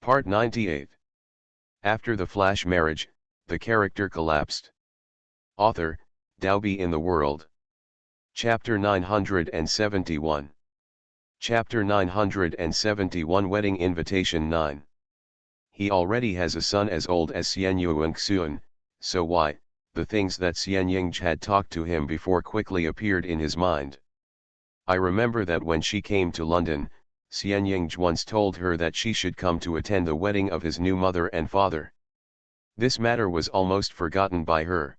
Part 98. After the flash marriage, the character collapsed. Author, Dalby in the World. Chapter 971. Chapter 971 Wedding Invitation 9. He already has a son as old as Xian Yuanxuan, so why, the things that Xian Yingzhi had talked to him before quickly appeared in his mind. I remember that when she came to London, Xian Yingzhi once told her that she should come to attend the wedding of his new mother and father. This matter was almost forgotten by her.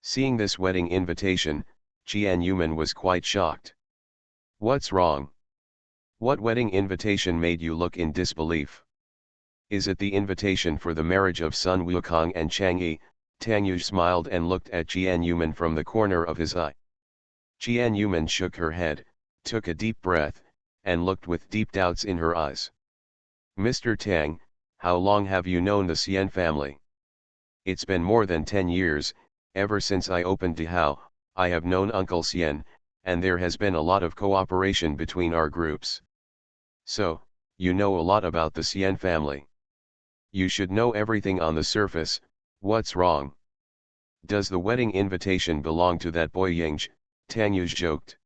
Seeing this wedding invitation, Qian Yuman was quite shocked. What's wrong? What wedding invitation made you look in disbelief? Is it the invitation for the marriage of Sun Wukong and Chang Yi? Tang Yuzhi smiled and looked at Qian Yuman from the corner of his eye. Qian Yuman shook her head, took a deep breath, and looked with deep doubts in her eyes. Mr. Tang, how long have you known the Xian family? It's been more than 10 years, ever since I opened Dihao, I have known Uncle Xian, and there has been a lot of cooperation between our groups. So, you know a lot about the Xian family. You should know everything on the surface. What's wrong? Does the wedding invitation belong to that boy Yingzhi? Tang Yuzhi joked.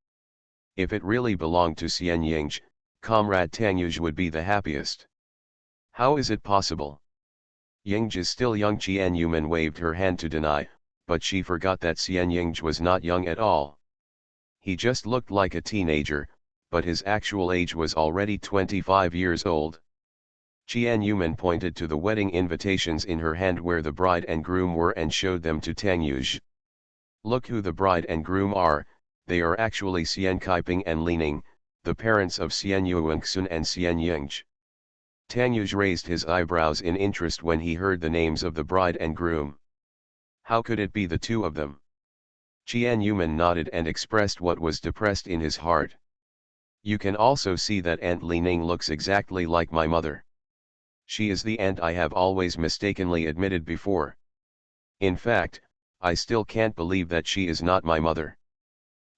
If it really belonged to Xian Yingzhi, Comrade Tang Yuzhi would be the happiest. How is it possible? Yingzhi is still young. Qian Yuman waved her hand to deny, but she forgot that Xian Yingzhi was not young at all. He just looked like a teenager, but his actual age was already 25 years old. Qian Yuman pointed to the wedding invitations in her hand where the bride and groom were and showed them to Tang Yuzhi. Look who the bride and groom are. They are actually Xian Kaiping and Li Ning, the parents of Xian Yuanxun and Xian Yingzhi. Tang Yuzhi raised his eyebrows in interest when he heard the names of the bride and groom. How could it be the two of them? Qian Yuman nodded and expressed what was depressed in his heart. You can also see that Aunt Li Ning looks exactly like my mother. She is the aunt I have always mistakenly admitted before. In fact, I still can't believe that she is not my mother.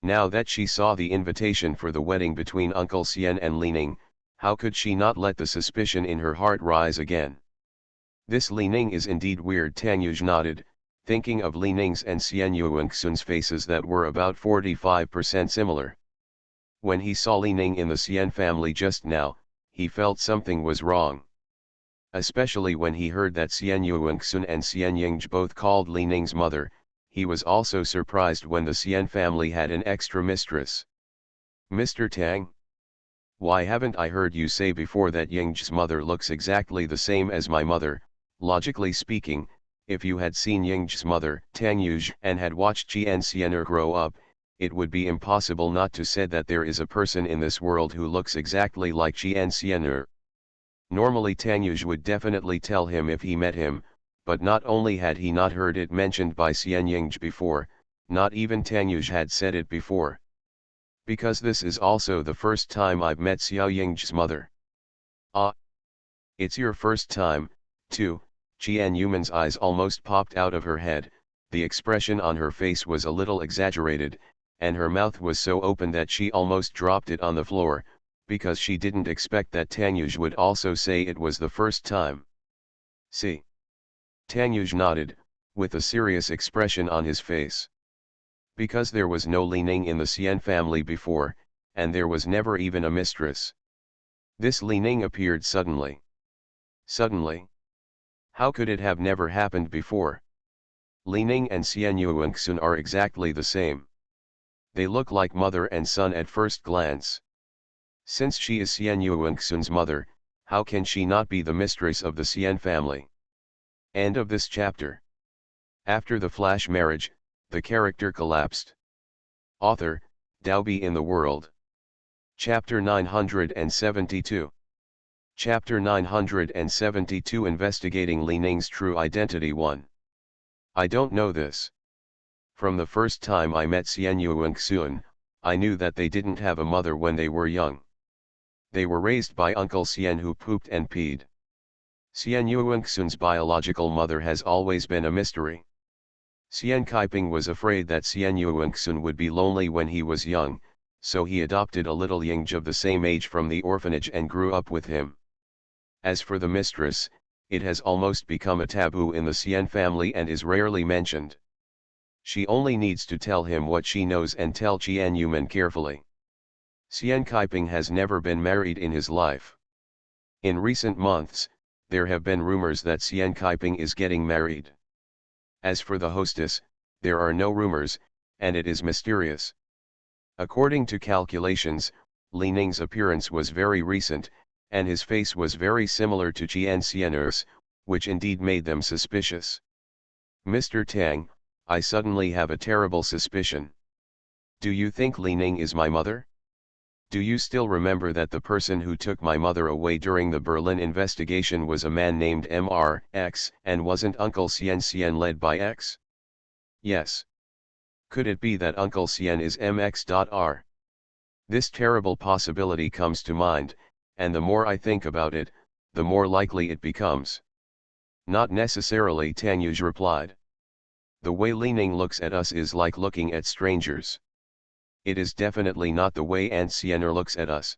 Now that she saw the invitation for the wedding between Uncle Xian and Li Ning, how could she not let the suspicion in her heart rise again? This Li Ning is indeed weird. Tang Yuzhi nodded, thinking of Li Ning's and Xian Yuanxun's faces that were about 45% similar. When he saw Li Ning in the Xian family just now, he felt something was wrong. Especially when he heard that Xian Yuanxun and Xian Yingzhi both called Li Ning's mother. He was also surprised when the Xian family had an extra mistress. Mr. Tang? Why haven't I heard you say before that Yingzhi's mother looks exactly the same as my mother? Logically speaking, if you had seen Yingzhi's mother, Tang Yuzhi, and had watched Qian Xianer grow up, it would be impossible not to say that there is a person in this world who looks exactly like Qian Xianer. Normally Tang Yuzhi would definitely tell him if he met him, but not only had he not heard it mentioned by Xian Yingzhi before, not even Tang Yuzhi had said it before. Because this is also the first time I've met Xiao Yingzhi's mother. Ah! It's your first time, too. Qian Yuman's eyes almost popped out of her head, the expression on her face was a little exaggerated, and her mouth was so open that she almost dropped it on the floor, because she didn't expect that Tang Yuzhi would also say it was the first time. See? Tang Yuzhi nodded, with a serious expression on his face. Because there was no Li Ning in the Xian family before, and there was never even a mistress. This Li Ning appeared suddenly. Suddenly? How could it have never happened before? Li Ning and Xian Yuanxun are exactly the same. They look like mother and son at first glance. Since she is Xian Yuanxun's mother, how can she not be the mistress of the Xian family? End of this chapter. After the flash marriage, the character collapsed. Author, Dalby in the World. Chapter 972. Chapter 972 Investigating Li Ning's True Identity 1. I don't know this. From the first time I met Xian Yuanxun, I knew that they didn't have a mother when they were young. They were raised by Uncle Xian who pooped and peed. Xian Yuanxun's biological mother has always been a mystery. Xian Kaiping was afraid that Xian Yuanxun would be lonely when he was young, so he adopted a little Yingzhi of the same age from the orphanage and grew up with him. As for the mistress, it has almost become a taboo in the Xian family and is rarely mentioned. She only needs to tell him what she knows and tell Qian Yuman carefully. Xian Kaiping has never been married in his life. In recent months, there have been rumors that Xian Kaiping is getting married. As for the hostess, there are no rumors, and it is mysterious. According to calculations, Li Ning's appearance was very recent, and his face was very similar to Qian Xian's, which indeed made them suspicious. Mr. Tang, I suddenly have a terrible suspicion. Do you think Li Ning is my mother? Do you still remember that the person who took my mother away during the Berlin investigation was a man named Mr. X, and wasn't Uncle Xian led by X? Yes. Could it be that Uncle Xian is MX.R? This terrible possibility comes to mind, and the more I think about it, the more likely it becomes. Not necessarily, Tang Yuj replied. The way Li Ning looks at us is like looking at strangers. It is definitely not the way Aunt Xianer looks at us.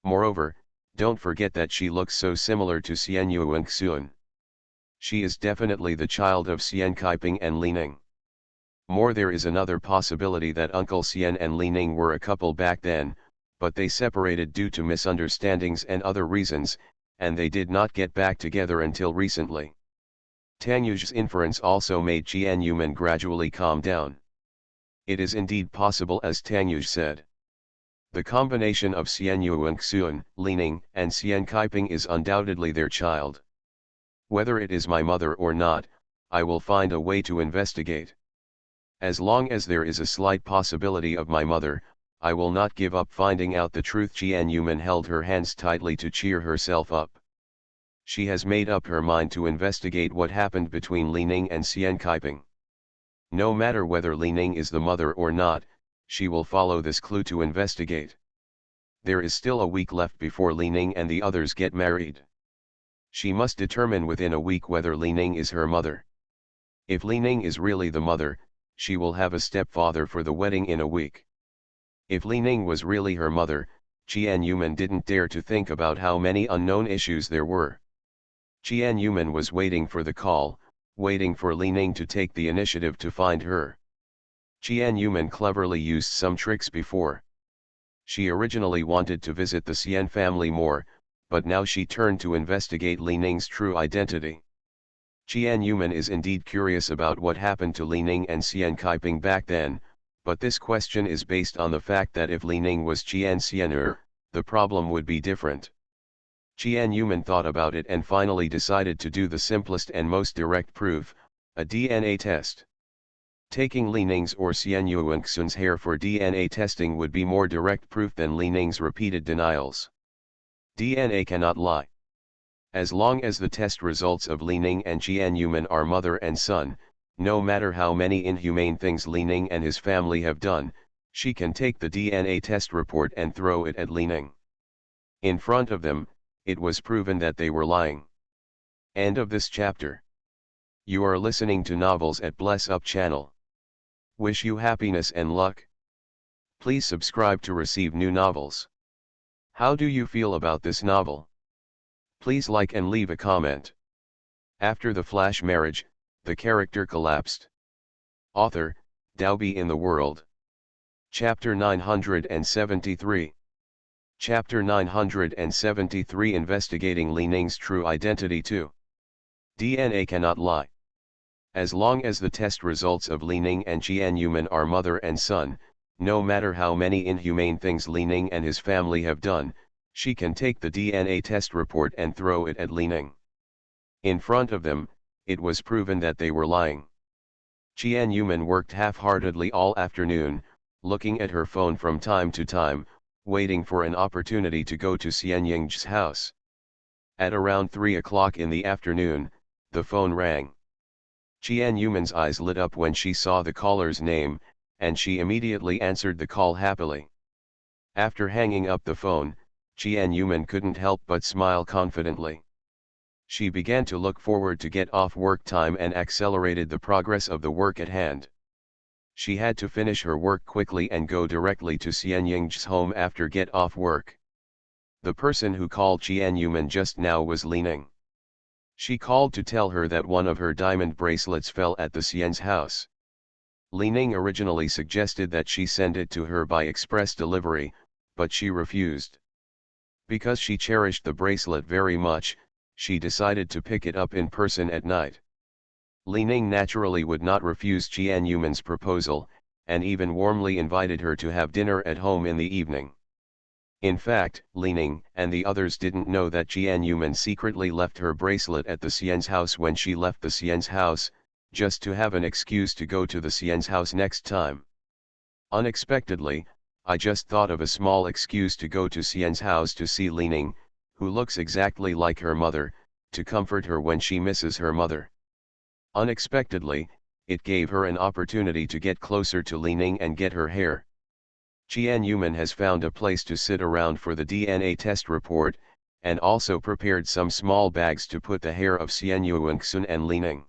Moreover, don't forget that she looks so similar to Xian Yuanxuan. She is definitely the child of Xian Kaiping and Li Ning. More, there is another possibility that Uncle Xian and Li Ning were a couple back then, but they separated due to misunderstandings and other reasons, and they did not get back together until recently. Tang Yuz's inference also made Qian Yuman gradually calm down. It is indeed possible, as Tang Yuz said. The combination of Xian Yuanxuan, Li Ning, and Xian Kaiping is undoubtedly their child. Whether it is my mother or not, I will find a way to investigate. As long as there is a slight possibility of my mother, I will not give up finding out the truth. Qian Yuman held her hands tightly to cheer herself up. She has made up her mind to investigate what happened between Li Ning and Xian Kaiping. No matter whether Li Ning is the mother or not, she will follow this clue to investigate. There is still a week left before Li Ning and the others get married. She must determine within a week whether Li Ning is her mother. If Li Ning is really the mother, she will have a stepfather for the wedding in a week. If Li Ning was really her mother, Qian Yuman didn't dare to think about how many unknown issues there were. Qian Yuman was waiting for the call, waiting for Li Ning to take the initiative to find her. Qian Yuman cleverly used some tricks before. She originally wanted to visit the Xian family more, but now she turned to investigate Li Ning's true identity. Qian Yuman is indeed curious about what happened to Li Ning and Xian Kaiping back then, but this question is based on the fact that if Li Ning was Qian Xianer, the problem would be different. Qian Yuman thought about it and finally decided to do the simplest and most direct proof, a DNA test. Taking Li Ning's or Xian Yuanxun's hair for DNA testing would be more direct proof than Li Ning's repeated denials. DNA cannot lie. As long as the test results of Li Ning and Qian Yuman are mother and son, no matter how many inhumane things Li Ning and his family have done, she can take the DNA test report and throw it at Li Ning. In front of them, it was proven that they were lying. End of this chapter. You are listening to Novels at Bless Up channel. Wish you happiness and luck. Please subscribe to receive new novels. How do you feel about this novel? Please like and leave a comment. After the flash marriage, the character collapsed. Author, Daobi in the World. Chapter 973. Chapter 973, Investigating Li Ning's True Identity 2. DNA cannot lie. As long as the test results of Li Ning and Qian Yuman are mother and son, no matter how many inhumane things Li Ning and his family have done, she can take the DNA test report and throw it at Li Ning. In front of them, it was proven that they were lying. Qian Yuman worked half-heartedly all afternoon, looking at her phone from time to time, waiting for an opportunity to go to Xian Ying's house. At around 3 o'clock in the afternoon, the phone rang. Qian Yuman's eyes lit up when she saw the caller's name, and she immediately answered the call happily. After hanging up the phone, Qian Yuman couldn't help but smile confidently. She began to look forward to get off work time and accelerated the progress of the work at hand. She had to finish her work quickly and go directly to Xian Ying's home after get off work. The person who called Qianyuman just now was Li Ning. She called to tell her that one of her diamond bracelets fell at the Xian's house. Li Ning originally suggested that she send it to her by express delivery, but she refused. Because she cherished the bracelet very much, she decided to pick it up in person at night. Li Ning naturally would not refuse Qianyuman's proposal, and even warmly invited her to have dinner at home in the evening. In fact, Li Ning and the others didn't know that Qianyuman secretly left her bracelet at the Xian's house when she left the Xian's house, just to have an excuse to go to the Xian's house next time. Unexpectedly, I just thought of a small excuse to go to Xian's house to see Li Ning, who looks exactly like her mother, to comfort her when she misses her mother. Unexpectedly, it gave her an opportunity to get closer to Li Ning and get her hair. Qianyuman has found a place to sit around for the DNA test report, and also prepared some small bags to put the hair of Xianyuanxun and Li Ning.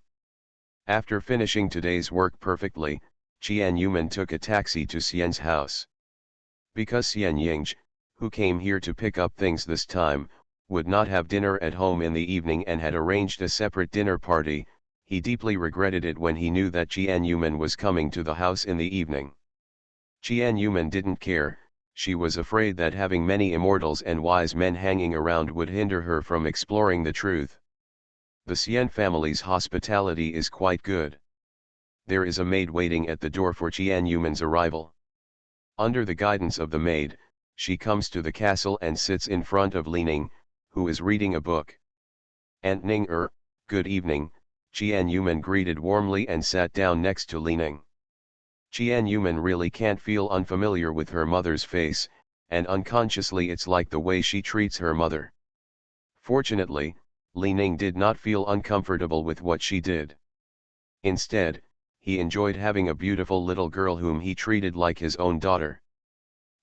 After finishing today's work perfectly, Qianyuman took a taxi to Xian's house. Because Xian Yingzhe, who came here to pick up things this time, would not have dinner at home in the evening and had arranged a separate dinner party, he deeply regretted it when he knew that Qianyuman was coming to the house in the evening. Qianyuman didn't care, she was afraid that having many immortals and wise men hanging around would hinder her from exploring the truth. The Xian family's hospitality is quite good. There is a maid waiting at the door for Qianyuman's arrival. Under the guidance of the maid, she comes to the castle and sits in front of Li Ning, who is reading a book. "Aunt Ning, good evening," Qianyuman greeted warmly and sat down next to Li Ning. Qianyuman really can't feel unfamiliar with her mother's face, and unconsciously it's like the way she treats her mother. Fortunately, Li Ning did not feel uncomfortable with what she did. Instead, he enjoyed having a beautiful little girl whom he treated like his own daughter.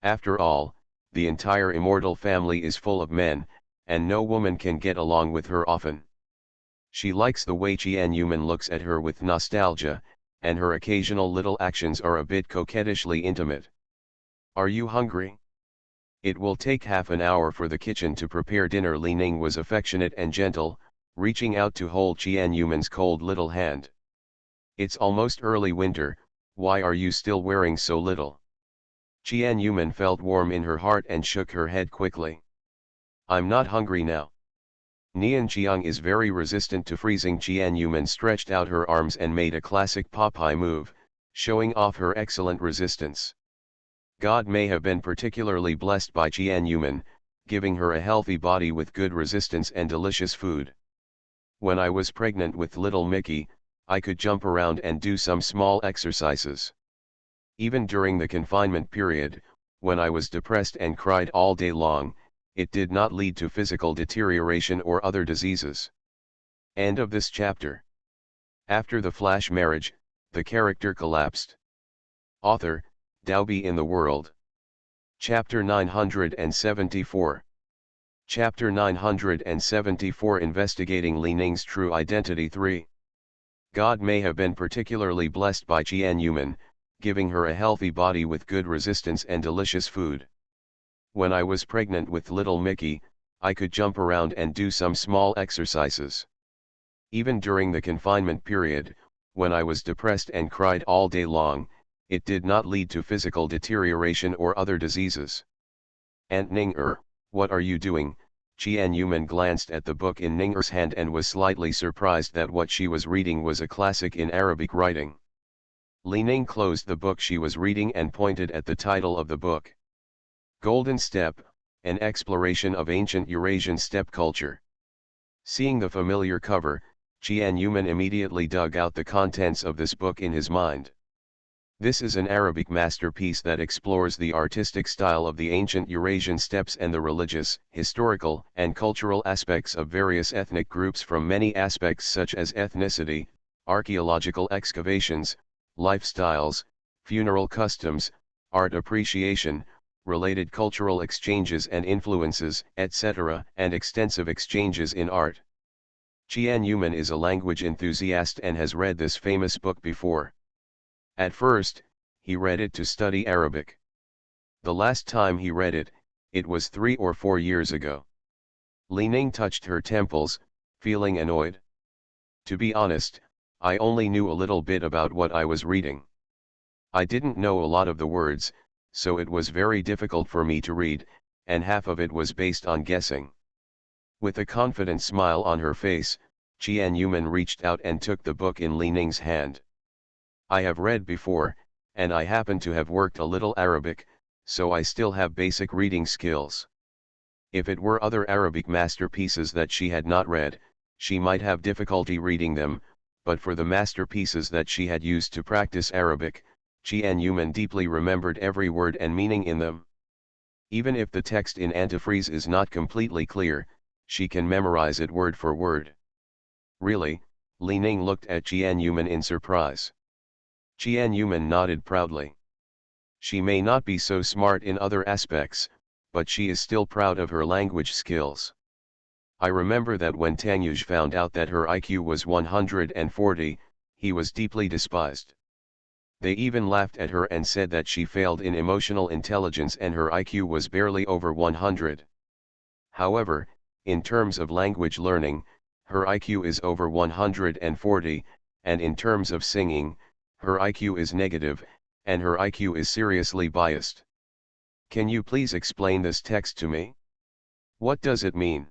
After all, the entire immortal family is full of men, and no woman can get along with her often. She likes the way Qianyuman looks at her with nostalgia, and her occasional little actions are a bit coquettishly intimate. "Are you hungry? It will take half an hour for the kitchen to prepare dinner." Li Ning was affectionate and gentle, reaching out to hold Qianyuman's cold little hand. "It's almost early winter, why are you still wearing so little?" Qianyuman felt warm in her heart and shook her head quickly. "I'm not hungry now." Nian Qiang is very resistant to freezing. Qianyuman stretched out her arms and made a classic Popeye move, showing off her excellent resistance. God may have been particularly blessed by Qianyuman, giving her a healthy body with good resistance and delicious food. "When I was pregnant with little Mickey, I could jump around and do some small exercises. Even during the confinement period, when I was depressed and cried all day long, it did not lead to physical deterioration or other diseases." End of this chapter. After the flash marriage, the character collapsed. Author, Daobi in the World. Chapter 974. Chapter 974 Investigating Li Ning's True Identity 3. God may have been particularly blessed by Qianyuman, giving her a healthy body with good resistance and delicious food. When I was pregnant with little Mickey, I could jump around and do some small exercises. Even during the confinement period, when I was depressed and cried all day long, it did not lead to physical deterioration or other diseases. "Aunt Ning, what are you doing?" Qianyuman glanced at the book in Ning's hand and was slightly surprised that what she was reading was a classic in Arabic writing. Li Ning closed the book she was reading and pointed at the title of the book. Golden Steppe, an exploration of ancient Eurasian steppe culture. Seeing the familiar cover, Qianyuman immediately dug out the contents of this book in his mind. This is an Arabic masterpiece that explores the artistic style of the ancient Eurasian steppes and the religious, historical, and cultural aspects of various ethnic groups from many aspects such as ethnicity, archaeological excavations, lifestyles, funeral customs, art appreciation, related cultural exchanges and influences, etc., and extensive exchanges in art. Qianyuman is a language enthusiast and has read this famous book before. At first, he read it to study Arabic. The last time he read it, It was 3 or 4 years ago. Li Ning touched her temples, feeling annoyed. To be honest, I only knew a little bit about what I was reading. I didn't know a lot of the words, so it was very difficult for me to read, and half of it was based on guessing. With a confident smile on her face, Qian Yuman reached out and took the book in Li Ning's hand. I have read before, and I happen to have worked a little Arabic, so I still have basic reading skills. If it were other Arabic masterpieces that she had not read, she might have difficulty reading them, but for the masterpieces that she had used to practice Arabic, Qian Yuman deeply remembered every word and meaning in them. Even if the text in antifreeze is not completely clear, she can memorize it word for word. Really? Li Ning looked at Qian Yuman in surprise. Qian Yuman nodded proudly. She may not be so smart in other aspects, but she is still proud of her language skills. I remember that when Tang Yuj found out that her IQ was 140, he was deeply despised. They even laughed at her and said that she failed in emotional intelligence and her IQ was barely over 100. However, in terms of language learning, her IQ is over 140, and in terms of singing, her IQ is negative, and her IQ is seriously biased. Can you please explain this text to me? What does it mean?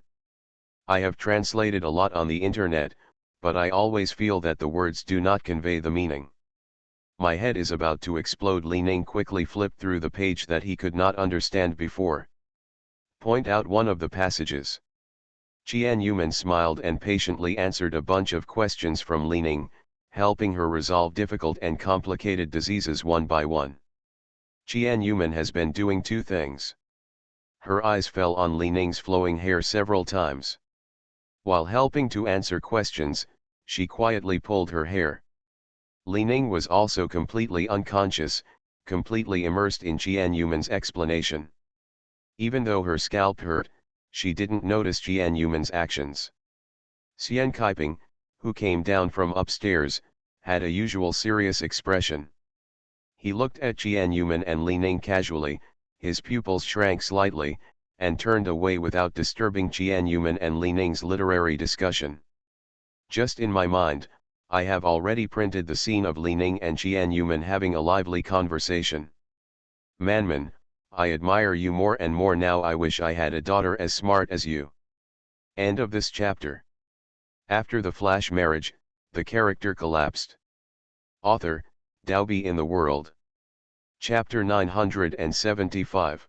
I have translated a lot on the internet, but I always feel that the words do not convey the meaning. My head is about to explode. Li Ning quickly flipped through the page that he could not understand before. Point out one of the passages. Qian Yuman smiled and patiently answered a bunch of questions from Li Ning, helping her resolve difficult and complicated diseases one by one. Qian Yuman has been doing two things. Her eyes fell on Li Ning's flowing hair several times. While helping to answer questions, she quietly pulled her hair. Li Ning was also completely unconscious, completely immersed in Qian Yuman's explanation. Even though her scalp hurt, she didn't notice Qian Yuman's actions. Xian Kaiping, who came down from upstairs, had a usual serious expression. He looked at Qian Yuman and Li Ning casually, his pupils shrank slightly, and turned away without disturbing Qian Yuman and Li Ning's literary discussion. Just in my mind, I have already printed the scene of Li Ning and Qian Yuman having a lively conversation. Manman, I admire you more and more now. I wish I had a daughter as smart as you. End of this chapter. After the flash marriage, the character collapsed. Author, Daobi in the World. Chapter 975.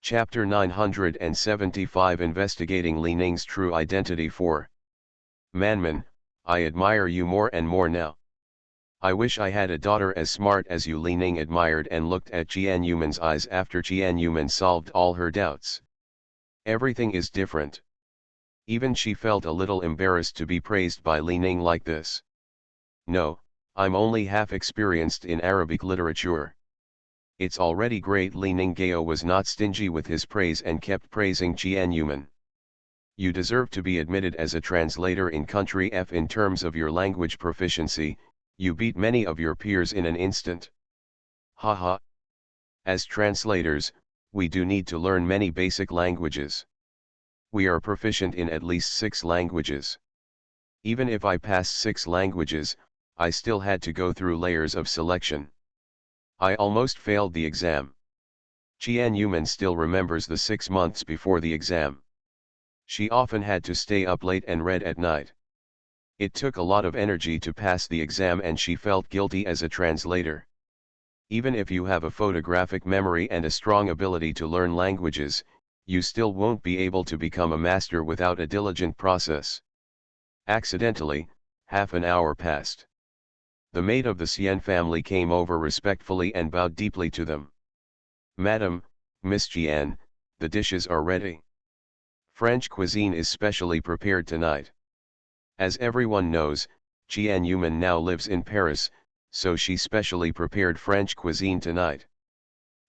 Chapter 975 Investigating Li Ning's True Identity 4. Manman, I admire you more and more now. I wish I had a daughter as smart as you. Li Ning admired and looked at Qian Yuman's eyes after Qian Yuman solved all her doubts. Everything is different. Even she felt a little embarrassed to be praised by Li Ning like this. No, I'm only half experienced in Arabic literature. It's already great. Li Ning Gao was not stingy with his praise and kept praising Qian Yuman. You deserve to be admitted as a translator in country F. In terms of your language proficiency, you beat many of your peers in an instant. Haha. As translators, we do need to learn many basic languages. We are proficient in at least 6 languages. Even if I passed 6 languages, I still had to go through layers of selection. I almost failed the exam. Qian Yuman still remembers the 6 months before the exam. She often had to stay up late and read at night. It took a lot of energy to pass the exam and she felt guilty as a translator. Even if you have a photographic memory and a strong ability to learn languages, you still won't be able to become a master without a diligent process. Accidentally, half an hour passed. The maid of the Xian family came over respectfully and bowed deeply to them. Madam, Miss Qian, the dishes are ready. French cuisine is specially prepared tonight. As everyone knows, Qian Yuman now lives in Paris, so she specially prepared French cuisine tonight.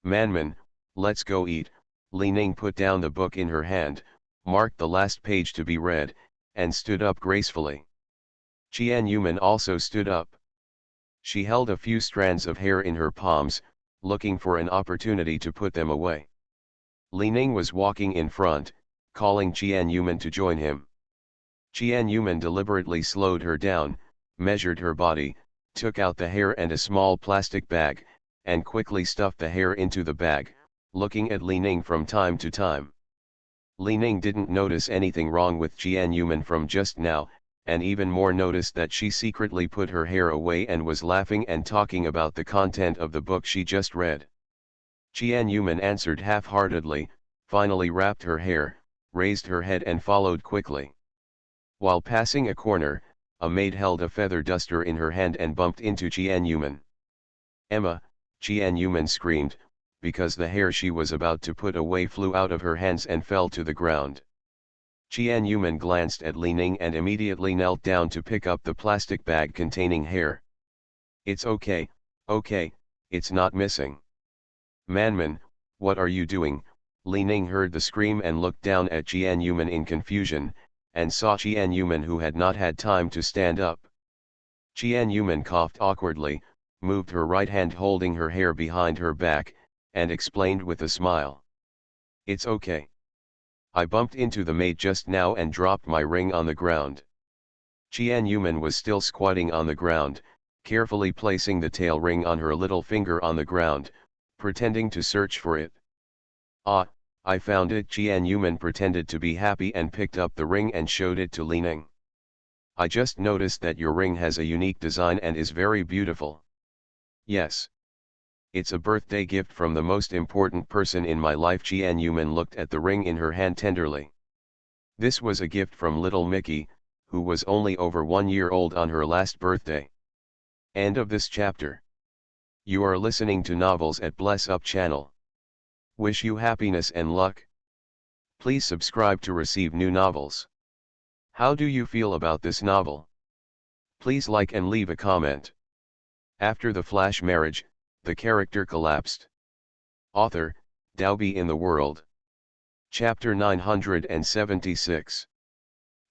Manman, let's go eat. Li Ning put down the book in her hand, marked the last page to be read, and stood up gracefully. Qian Yuman also stood up. She held a few strands of hair in her palms, looking for an opportunity to put them away. Li Ning was walking in front, calling Qian Yuman to join him. Qian Yuman deliberately slowed her down, measured her body, took out the hair and a small plastic bag, and quickly stuffed the hair into the bag, looking at Li Ning from time to time. Li Ning didn't notice anything wrong with Qian Yuman from just now, and even more noticed that she secretly put her hair away and was laughing and talking about the content of the book she just read. Qian Yuman answered half-heartedly, finally wrapped her hair, raised her head and followed quickly. While passing a corner, a maid held a feather duster in her hand and bumped into Qian Yuman. "Emma," Qian Yuman screamed, because the hair she was about to put away flew out of her hands and fell to the ground. Qian Yuman glanced at Li Ning and immediately knelt down to pick up the plastic bag containing hair. "It's okay, it's not missing." "Manman, what are you doing?" Li Ning heard the scream and looked down at Qian Yuman in confusion, and saw Qian Yuman who had not had time to stand up. Qian Yuman coughed awkwardly, moved her right hand holding her hair behind her back, and explained with a smile. "It's okay. I bumped into the maid just now and dropped my ring on the ground." Qian Yuman was still squatting on the ground, carefully placing the tail ring on her little finger on the ground, pretending to search for it. "Ah, I found it." Qian Yuman pretended to be happy and picked up the ring and showed it to Li Ning. "I just noticed that your ring has a unique design and is very beautiful." "Yes. It's a birthday gift from the most important person in my life." Qian Yuman looked at the ring in her hand tenderly. This was a gift from little Mickey, who was only over 1 year old on her last birthday. End of this chapter. You are listening to Novels at Bless Up channel. Wish you happiness and luck. Please subscribe to receive new novels. How do you feel about this novel? Please like and leave a comment. After the flash marriage, the character collapsed. Author, Dalby in the World. Chapter 976.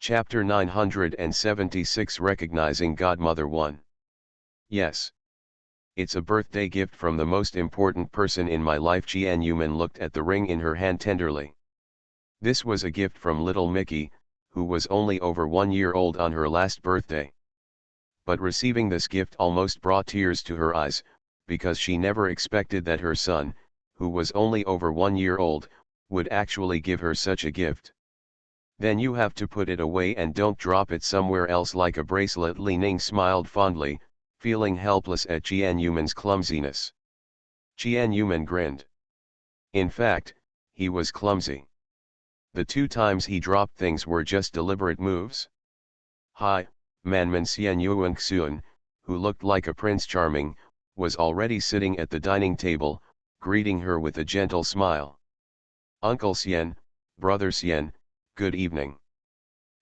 Chapter 976 Recognizing Godmother 1. Yes. It's a birthday gift from the most important person in my life. Qian Yuman looked at the ring in her hand tenderly. This was a gift from little Mickey, who was only over 1 year old on her last birthday. But receiving this gift almost brought tears to her eyes, because she never expected that her son, who was only over 1 year old, would actually give her such a gift. "Then you have to put it away and don't drop it somewhere else like a bracelet." Li Ning smiled fondly, feeling helpless at Qian Yuman's clumsiness. Qian Yuman grinned. In fact, he was clumsy. The 2 times he dropped things were just deliberate moves. Hi, Manman Xian Yuanxun, who looked like a Prince Charming, was already sitting at the dining table, greeting her with a gentle smile. "Uncle Xian, Brother Xian, good evening."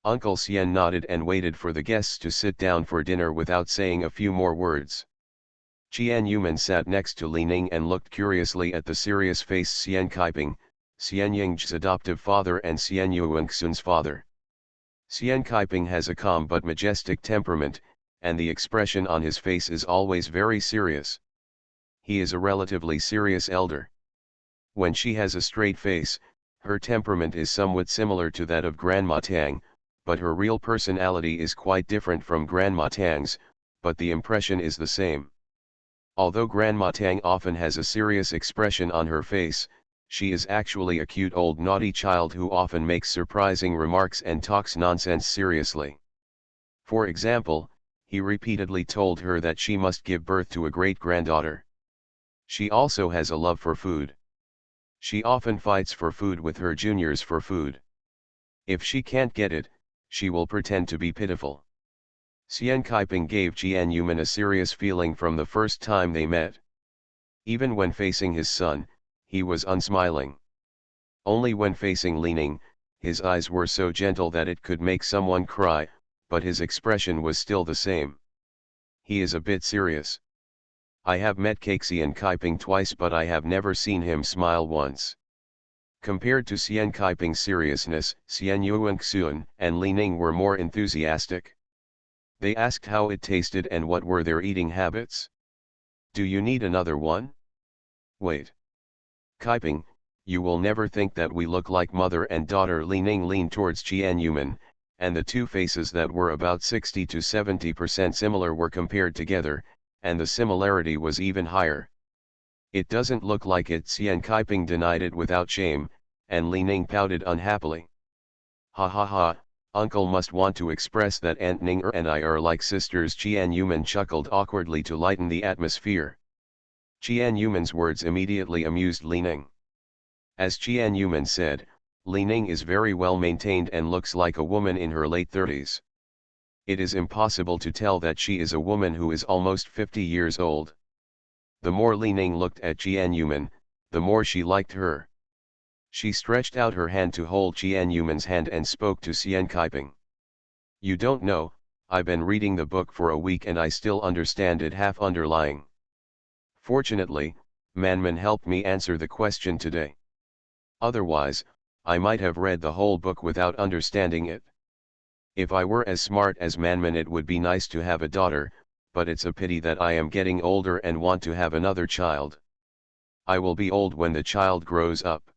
Uncle Xian nodded and waited for the guests to sit down for dinner without saying a few more words. Qian Yuman sat next to Li Ning and looked curiously at the serious-faced Xian Kaiping, Xian Ying's adoptive father and Xian Yuanxun's father. Xian Kaiping has a calm but majestic temperament, and the expression on his face is always very serious. He is a relatively serious elder. When she has a straight face, her temperament is somewhat similar to that of Grandma Tang, but her real personality is quite different from Grandma Tang's, but the impression is the same. Although Grandma Tang often has a serious expression on her face, she is actually a cute old naughty child who often makes surprising remarks and talks nonsense seriously. For example, he repeatedly told her that she must give birth to a great-granddaughter. She also has a love for food. She often fights for food with her juniors for food. If she can't get it, she will pretend to be pitiful. Xian Kaiping gave Qian Yuman a serious feeling from the first time they met. Even when facing his son, he was unsmiling. Only when facing Li Ning, his eyes were so gentle that it could make someone cry, but his expression was still the same. He is a bit serious. I have met Xian Kaiping twice, but I have never seen him smile once. Compared to Xian Kaiping's seriousness, Xian Yuanxun and Li Ning were more enthusiastic. They asked how it tasted and what were their eating habits. "Do you need another one?" "Wait. Kaiping, You will never think that we look like mother and daughter. Li Ning leaned towards Qian Yuman, and the two faces that were about 60 to 70% similar were compared together, and the similarity was even higher. It doesn't look like it. Xian Kaiping denied it without shame, and Li Ning pouted unhappily. Ha ha ha, uncle must want to express that Aunt Ning and I are like sisters. Qian Yuman chuckled awkwardly to lighten the atmosphere. Qian Yuman's words immediately amused Li Ning. As Qian Yuman said, Li Ning is very well maintained and looks like a woman in her late 30s. It is impossible to tell that she is a woman who is almost 50 years old. The more Li Ning looked at Qian Yuman, the more she liked her. She stretched out her hand to hold Qian Yuman's hand and spoke to Xian Kaiping. You don't know, I've been reading the book for a week and I still understand it half underlying. Fortunately, Manman helped me answer the question today. Otherwise, I might have read the whole book without understanding it. If I were as smart as Manman, it would be nice to have a daughter, but it's a pity that I am getting older and want to have another child. I will be old when the child grows up.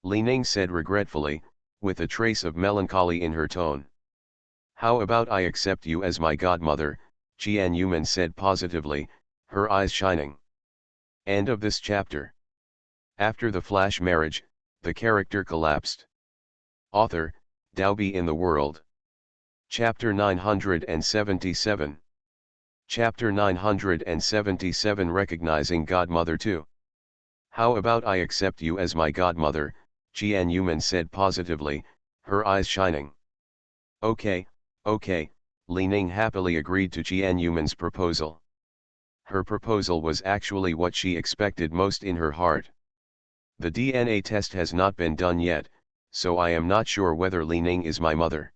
Li Ning said regretfully, with a trace of melancholy in her tone. How about I accept you as my godmother, Qian Yuman said positively, her eyes shining. End of this chapter. After the flash marriage, the character collapsed. Author, Daobi in the World. Chapter 977. Chapter 977 Recognizing Godmother 2. How about I accept you as my godmother, Qian Yuman said positively, her eyes shining. Okay, Li Ning happily agreed to Qian Yuman's proposal. Her proposal was actually what she expected most in her heart. The DNA test has not been done yet, so I am not sure whether Li Ning is my mother.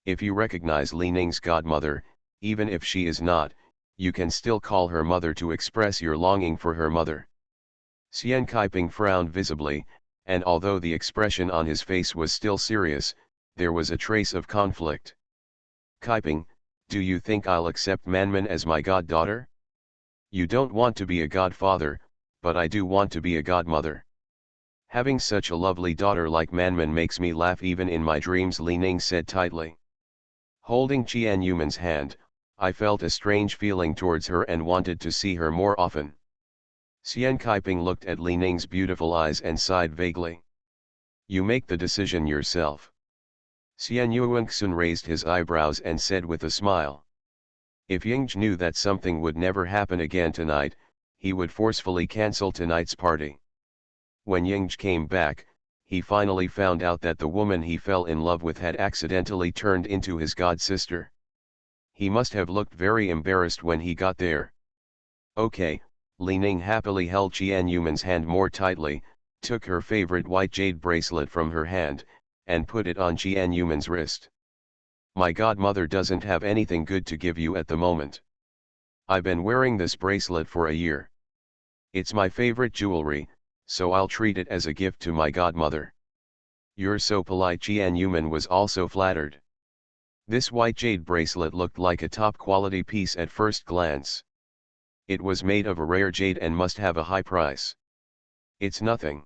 If you recognize Li Ning's godmother, even if she is not, you can still call her mother to express your longing for her mother. Xian Kaiping frowned visibly, and although the expression on his face was still serious, there was a trace of conflict. Kaiping, do you think I'll accept Manman as my goddaughter? You don't want to be a godfather, but I do want to be a godmother. Having such a lovely daughter like Manman makes me laugh even in my dreams, Li Ning said tightly. Holding Qian Yuman's hand, I felt a strange feeling towards her and wanted to see her more often. Xian Kaiping looked at Li Ning's beautiful eyes and sighed vaguely. You make the decision yourself. Xian Yuanxun raised his eyebrows and said with a smile. If Yingzhi knew that something would never happen again tonight, he would forcefully cancel tonight's party. When Yingzhi came back, he finally found out that the woman he fell in love with had accidentally turned into his god-sister. He must have looked very embarrassed when he got there. Okay, Li Ning happily held Qian Yuman's hand more tightly, took her favorite white jade bracelet from her hand, and put it on Qian Yuman's wrist. My godmother doesn't have anything good to give you at the moment. I've been wearing this bracelet for a year. It's my favorite jewelry, so I'll treat it as a gift to my godmother. You're so polite. Qian Yuman was also flattered. This white jade bracelet looked like a top-quality piece at first glance. It was made of a rare jade and must have a high price. It's nothing.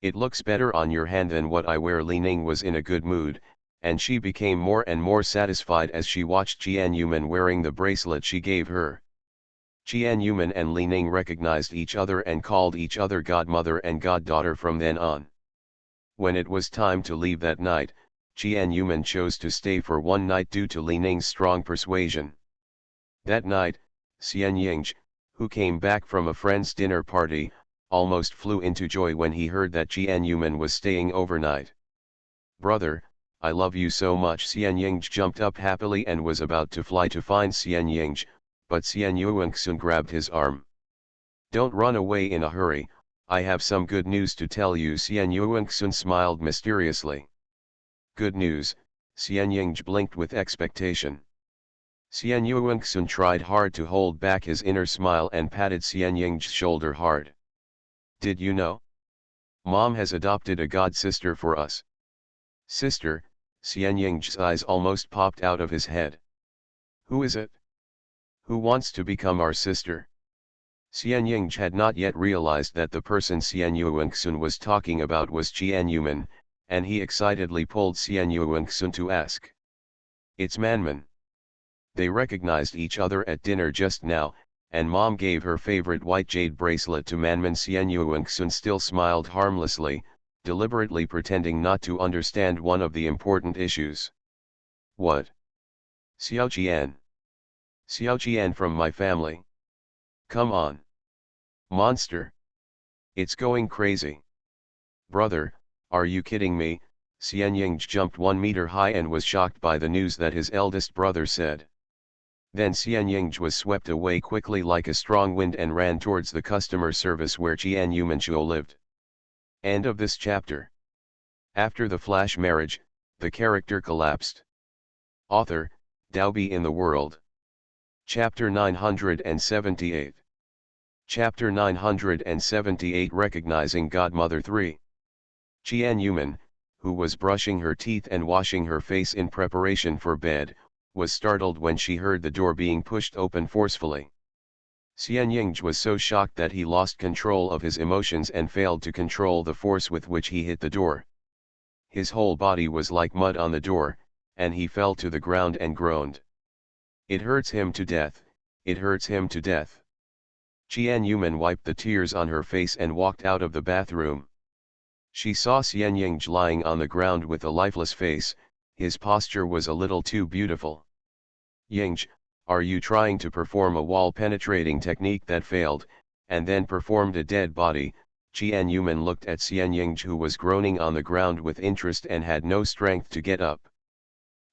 It looks better on your hand than what I wear. Li Ning was in a good mood, and she became more and more satisfied as she watched Qian Yuman wearing the bracelet she gave her. Qian Yuman and Li Ning recognized each other and called each other godmother and goddaughter from then on. When it was time to leave that night, Qian Yuman chose to stay for one night due to Li Ning's strong persuasion. That night, Xian Yingzhi, who came back from a friend's dinner party, almost flew into joy when he heard that Qian Yuman was staying overnight. Brother, I love you so much. Xian Yingzhi jumped up happily and was about to fly to find Xian Yingzhi, but Xian Yuanxun grabbed his arm. Don't run away in a hurry, I have some good news to tell you. Xian Yuanxun smiled mysteriously. Good news, Xian Yingzhi blinked with expectation. Xian Yuanxun tried hard to hold back his inner smile and patted Xian Yingzhi's shoulder hard. Did you know? Mom has adopted a god-sister for us. Sister? Xian Yingzhi's eyes almost popped out of his head. Who is it? Who wants to become our sister? Xian Yingzhi had not yet realized that the person Xian Yuanxun was talking about was Qian Yuman, and he excitedly pulled Xian Yuanxun to ask. "It's Manman." They recognized each other at dinner just now, and Mom gave her favorite white jade bracelet to Manman. Xian Yuanxun still smiled harmlessly, deliberately pretending not to understand one of the important issues. "What? Xiao Qian. Xiao Qian from my family. Come on. Monster. It's going crazy. Brother, are you kidding me?" Xian Yingzhi jumped 1 meter high and was shocked by the news that his eldest brother said. Then Xian Yingzhi was swept away quickly like a strong wind and ran towards the customer service where Qian Yumanchuo lived. End of this chapter. After the flash marriage, the character collapsed. Author, Daobi in the World. Chapter 978. Chapter 978 Recognizing Godmother 3. Qian Yuman, who was brushing her teeth and washing her face in preparation for bed, was startled when she heard the door being pushed open forcefully. Xian Yingzhi was so shocked that he lost control of his emotions and failed to control the force with which he hit the door. His whole body was like mud on the door, and he fell to the ground and groaned. "It hurts him to death, it hurts him to death." Qian Yuman wiped the tears on her face and walked out of the bathroom. She saw Xian Yingzhi lying on the ground with a lifeless face. His posture was a little too beautiful. "Yingzhi, are you trying to perform a wall-penetrating technique that failed, and then performed a dead body?" Qian Yuman looked at Xian Yingzhi, who was groaning on the ground with interest and had no strength to get up.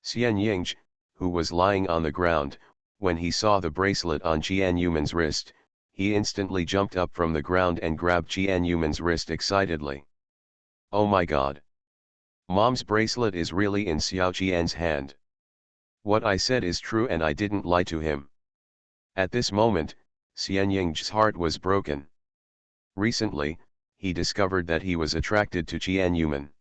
Xian Yingzhi, who was lying on the ground, when he saw the bracelet on Qian Yuman's wrist, he instantly jumped up from the ground and grabbed Qian Yuman's wrist excitedly. "Oh my God! Mom's bracelet is really in Xiao Qian's hand. What I said is true and I didn't lie to him." At this moment, Xian Yingzhi's heart was broken. Recently, he discovered that he was attracted to Qian Yuman.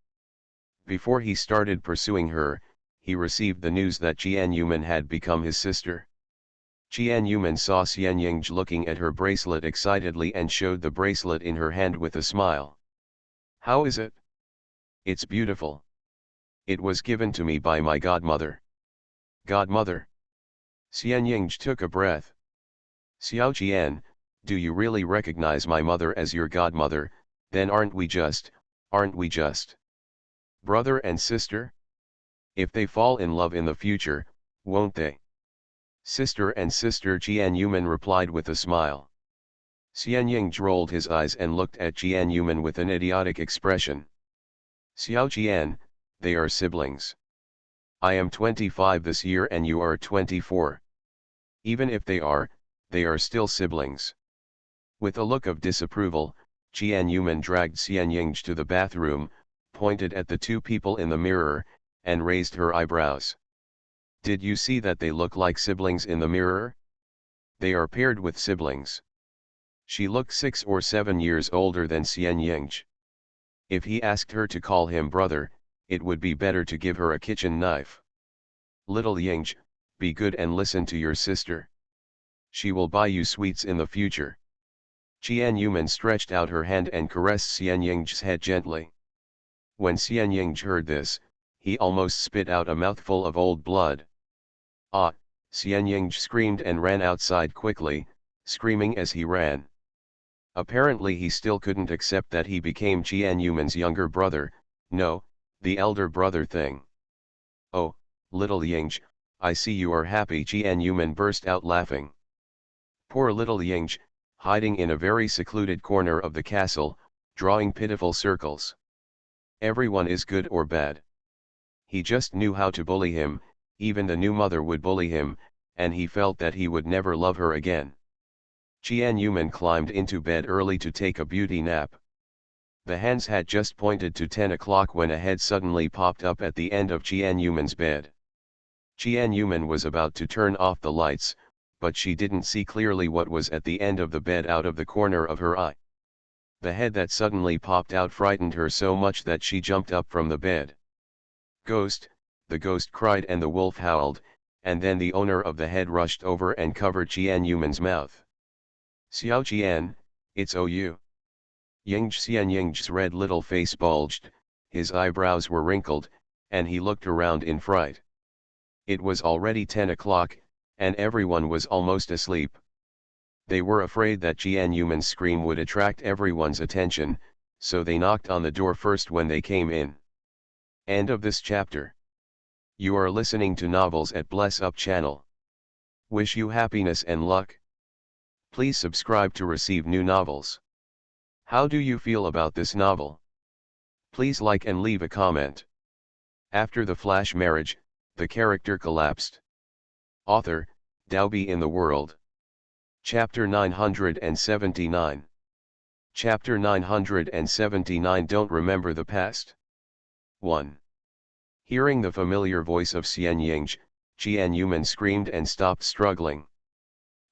Before he started pursuing her, he received the news that Qian Yuman had become his sister. Qian Yuman saw Xian Yingzhi looking at her bracelet excitedly and showed the bracelet in her hand with a smile. "How is it?" "It's beautiful. It was given to me by my godmother." "Godmother?" Xian Yingzhi took a breath. "Xiao Qian, do you really recognize my mother as your godmother? Then aren't we just brother and sister? If they fall in love in the future, won't they?" "Sister and sister," Qian Yuman replied with a smile. Xian Yingzhi rolled his eyes and looked at Qian Yuman with an idiotic expression. "Xiao Qian, they are siblings. I am 25 this year and you are 24. Even if they are still siblings." With a look of disapproval, Qian Yuman dragged Xian Yingzhi to the bathroom, pointed at the two people in the mirror, and raised her eyebrows. "Did you see that they look like siblings in the mirror? They are paired with siblings." She looked 6 or 7 years older than Xian Yingzhi. If he asked her to call him brother, it would be better to give her a kitchen knife. "Little Yingzhi, be good and listen to your sister. She will buy you sweets in the future." Qian Yuman stretched out her hand and caressed Xian Yingzhi's head gently. When Xian Yingzhi heard this, he almost spit out a mouthful of old blood. "Ah!" Xian Yingzhi screamed and ran outside quickly, screaming as he ran. Apparently he still couldn't accept that he became Qian Yuman's younger brother, no, the elder brother thing. "Oh, little Yingzhi, I see you are happy," Qian Yuman burst out laughing. Poor little Yingzhi, hiding in a very secluded corner of the castle, drawing pitiful circles. Everyone is good or bad. He just knew how to bully him, even the new mother would bully him, and he felt that he would never love her again. Qian Yuman climbed into bed early to take a beauty nap. The hands had just pointed to 10 o'clock when a head suddenly popped up at the end of Qian Yuman's bed. Qian Yuman was about to turn off the lights, but she didn't see clearly what was at the end of the bed out of the corner of her eye. The head that suddenly popped out frightened her so much that she jumped up from the bed. "Ghost!" the ghost cried and the wolf howled, and then the owner of the head rushed over and covered Qian Yuman's mouth. Xiao Qian, it's OU. Ying Xian Ying's red little face bulged, his eyebrows were wrinkled, and he looked around in fright. It was already 10 o'clock, and everyone was almost asleep. They were afraid that Jian Yuman's scream would attract everyone's attention, so they knocked on the door first when they came in. End of this chapter. You are listening to Novels at Bless Up channel. Wish you happiness and luck. Please subscribe to receive new novels. How do you feel about this novel? Please like and leave a comment. After the flash marriage, the character collapsed. Author, Daobi in the World. Chapter 979. Chapter 979 Don't Remember the Past. 1. Hearing the familiar voice of Xian Ying, Jian Yuman screamed and stopped struggling.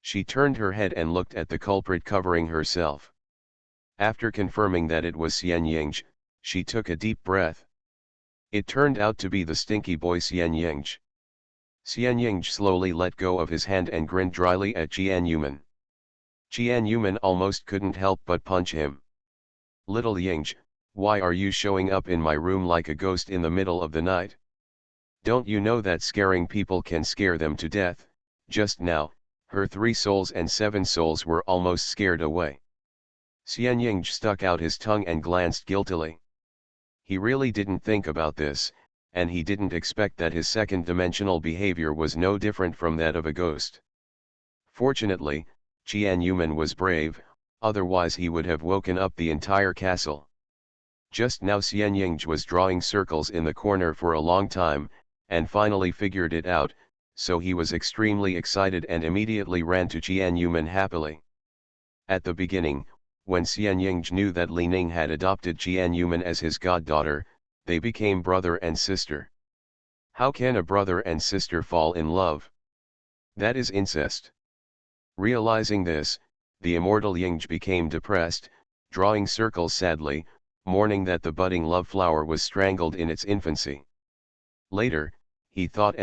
She turned her head and looked at the culprit covering herself. After confirming that it was Xian Ying, she took a deep breath. It turned out to be the stinky boy Xian Ying. Xian Ying slowly let go of his hand and grinned dryly at Jian Yuman. Jian Yuman almost couldn't help but punch him. Little Ying, why are you showing up in my room like a ghost in the middle of the night? Don't you know that scaring people can scare them to death? Just now, her 3 souls and 7 souls were almost scared away. Xian Ying stuck out his tongue and glanced guiltily. He really didn't think about this, and he didn't expect that his second-dimensional behavior was no different from that of a ghost. Fortunately, Jian Yuman was brave, otherwise he would have woken up the entire castle. Just now Xian Ying was drawing circles in the corner for a long time, and finally figured it out, so he was extremely excited and immediately ran to Jian Yuman happily. At the beginning, when Xian Ying knew that Li Ning had adopted Jian Yuman as his goddaughter, they became brother and sister. How can a brother and sister fall in love? That is incest. Realizing this, the immortal Ying became depressed, drawing circles sadly, mourning that the budding love flower was strangled in its infancy. Later, he thought,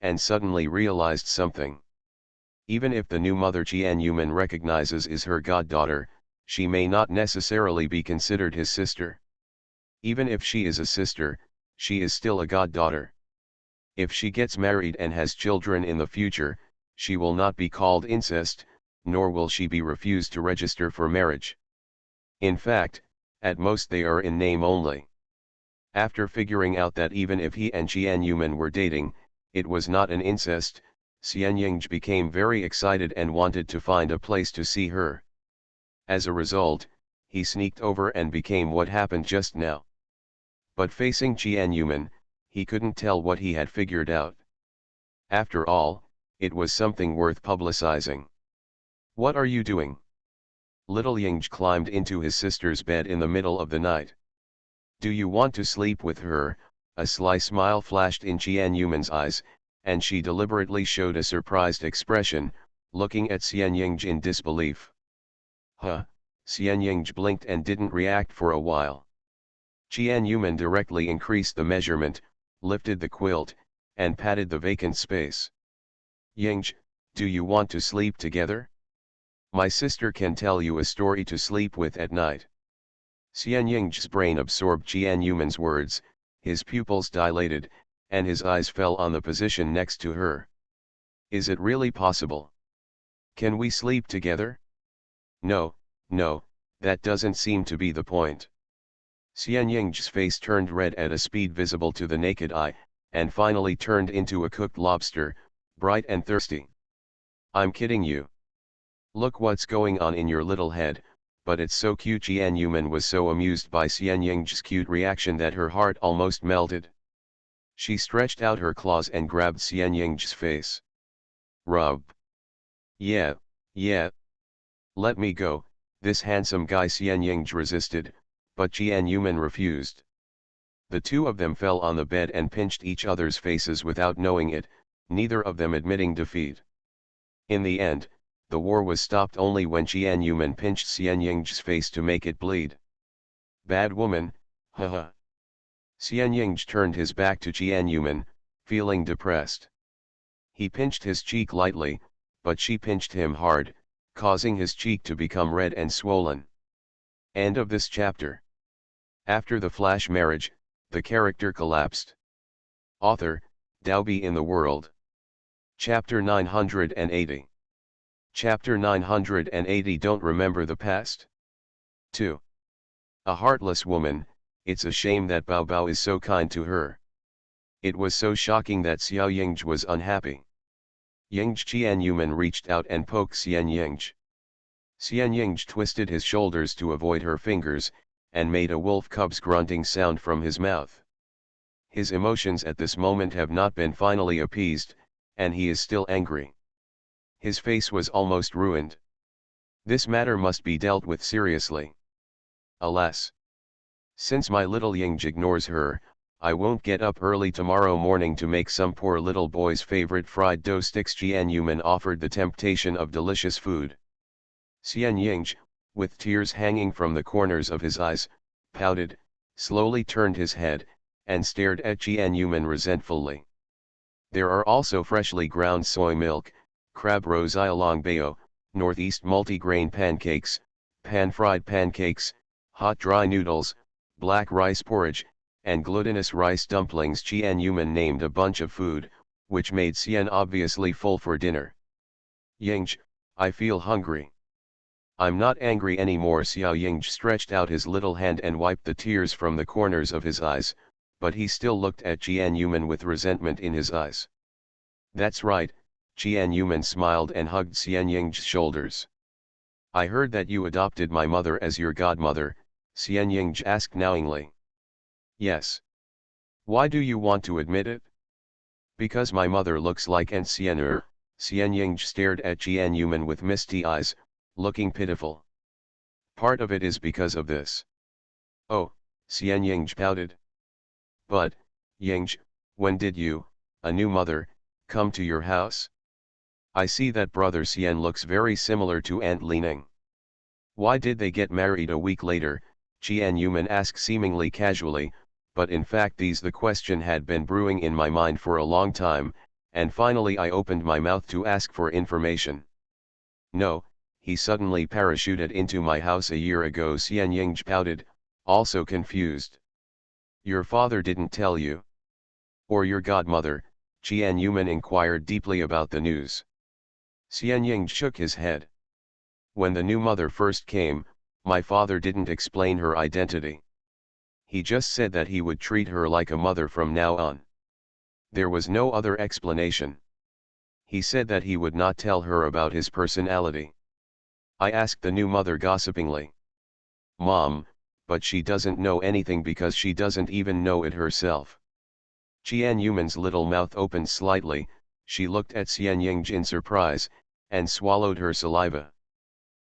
and suddenly realized something. Even if the new mother Jian Yuman recognizes is her goddaughter, she may not necessarily be considered his sister. Even if she is a sister, she is still a goddaughter. If she gets married and has children in the future, she will not be called incest, nor will she be refused to register for marriage. In fact, at most they are in name only. After figuring out that even if he and Jian Yuman were dating, it was not an incest, Xian Ying became very excited and wanted to find a place to see her. As a result, he sneaked over and became what happened just now. But facing Jian Yuman, he couldn't tell what he had figured out. After all, it was something worth publicizing. What are you doing? Little Ying climbed into his sister's bed in the middle of the night. Do you want to sleep with her? A sly smile flashed in Jian Yuman's eyes, and she deliberately showed a surprised expression, looking at Xian Ying in disbelief. Huh? Xian Ying blinked and didn't react for a while. Jian Yuman directly increased the measurement, lifted the quilt, and patted the vacant space. Ying, do you want to sleep together? My sister can tell you a story to sleep with at night. Xian Ying's brain absorbed Jian Yuman's words, his pupils dilated, and his eyes fell on the position next to her. Is it really possible? Can we sleep together? No, that doesn't seem to be the point. Xian Ying's face turned red at a speed visible to the naked eye, and finally turned into a cooked lobster, bright and thirsty. I'm kidding you. Look what's going on in your little head, but it's so cute. Jian Yuman was so amused by Xian Ying's cute reaction that her heart almost melted. She stretched out her claws and grabbed Xian Ying's face. Rub. Yeah. Let me go, this handsome guy. Xian Ying resisted, but Jian Yuman refused. The two of them fell on the bed and pinched each other's faces without knowing it, neither of them admitting defeat. In the end, the war was stopped only when Jian Yuman pinched Xian Ying's face to make it bleed. Bad woman, haha. Xian Ying turned his back to Jian Yuman, feeling depressed. He pinched his cheek lightly, but she pinched him hard, causing his cheek to become red and swollen. End of this chapter. After the flash marriage, the character collapsed. Author, Dalby in the World. Chapter 980. Chapter 980 Don't Remember the Past. 2. A heartless woman, it's a shame that Bao Bao is so kind to her. It was so shocking that Xiao Yingzhi was unhappy. Yingzhi Qianyuman reached out and poked Xian Yingzhi. Xian Yingzhi twisted his shoulders to avoid her fingers, and made a wolf cub's grunting sound from his mouth. His emotions at this moment have not been finally appeased, and he is still angry. His face was almost ruined. This matter must be dealt with seriously. Alas! Since my little Yingzhi ignores her, I won't get up early tomorrow morning to make some poor little boy's favorite fried dough sticks. Qianyuman offered the temptation of delicious food. Xian Yingzhi, with tears hanging from the corners of his eyes, pouted, slowly turned his head, and stared at Qianyuman resentfully. There are also freshly ground soy milk, crab rosilang bao, northeast multigrain pancakes, pan-fried pancakes, hot dry noodles, black rice porridge, and glutinous rice dumplings. Qianyuman named a bunch of food, which made Xian obviously full for dinner. Yingzhi, I feel hungry. I'm not angry anymore. Xiao Yingzhi stretched out his little hand and wiped the tears from the corners of his eyes, but he still looked at Qianyuman with resentment in his eyes. That's right, Qianyuman smiled and hugged Xian Yingzhi's shoulders. I heard that you adopted my mother as your godmother, Xian Yingzhi asked knowingly. Yes. Why do you want to admit it? Because my mother looks like an Xian'er. Xian Yingzhi stared at Qianyuman with misty eyes, looking pitiful. Part of it is because of this. Oh, Xian Yingzhi pouted. But, Yingzhi, when did you, a new mother, come to your house? I see that brother Xian looks very similar to Aunt Lining. Why did they get married a week later? Qianyuman asked seemingly casually, but in fact the question had been brewing in my mind for a long time, and finally I opened my mouth to ask for information. No, he suddenly parachuted into my house a year ago. Xian Yingzhi pouted, also confused. Your father didn't tell you? Or your godmother? Qianyuman inquired deeply about the news. Xian Yingzhi shook his head. When the new mother first came, my father didn't explain her identity. He just said that he would treat her like a mother from now on. There was no other explanation. He said that he would not tell her about his personality. I asked the new mother gossipingly. Mom, but she doesn't know anything because she doesn't even know it herself. Qianyuman's little mouth opened slightly, she looked at Xian Yingzhi in surprise, and swallowed her saliva.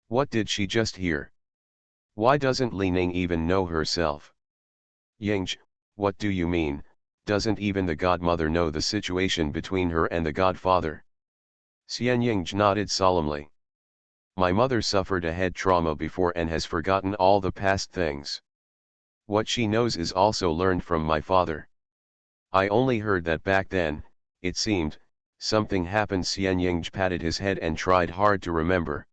What did she just hear? Why doesn't Li Ning even know herself? Yingzhi, what do you mean, doesn't even the godmother know the situation between her and the godfather? Xian Yingzhi nodded solemnly. My mother suffered a head trauma before and has forgotten all the past things. What she knows is also learned from my father. I only heard that back then, it seemed, something happened. Xian Yingzhi patted his head and tried hard to remember.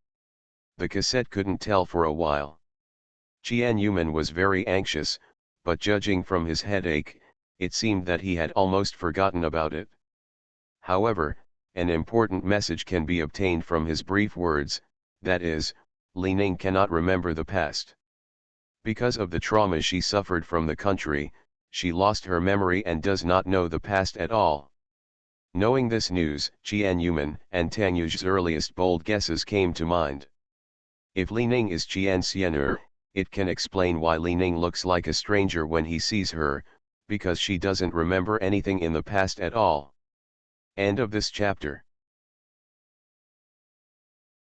The cassette couldn't tell for a while. Qianyuman was very anxious, but judging from his headache, it seemed that he had almost forgotten about it. However, an important message can be obtained from his brief words, that is, Li Ning cannot remember the past. Because of the trauma she suffered from the country, she lost her memory and does not know the past at all. Knowing this news, Qianyuman and Tang Yu's earliest bold guesses came to mind. If Li Ning is Qian Xian'er, it can explain why Li Ning looks like a stranger when he sees her, because she doesn't remember anything in the past at all. End of this chapter.